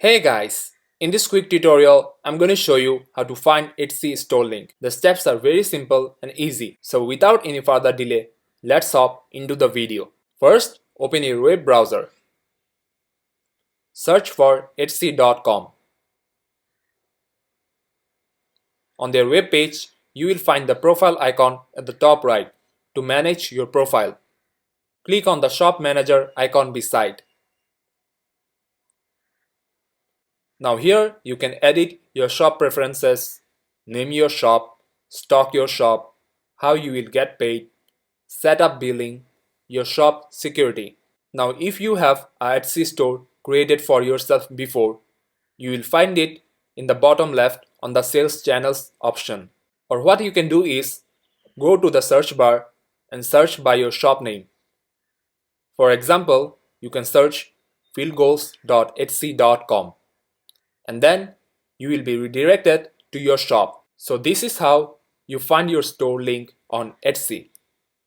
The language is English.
Hey guys, in this quick tutorial, I'm going to show you how to find Etsy store link. The steps are very simple and easy. So without any further delay, let's hop into the video. First, open your web browser. Search for Etsy.com. On their web page, you will find the profile icon at the top right to manage your profile. Click on the shop manager icon beside. Now here you can edit your shop preferences, name your shop, stock your shop, how you will get paid, set up billing, your shop security. Now if you have a Etsy store created for yourself before, you will find it in the bottom left on the sales channels option. Or what you can do is go to the search bar and search by your shop name. For example, you can search fieldgoals.etsy.com. and then you will be redirected to your shop. So this is how you find your store link on Etsy.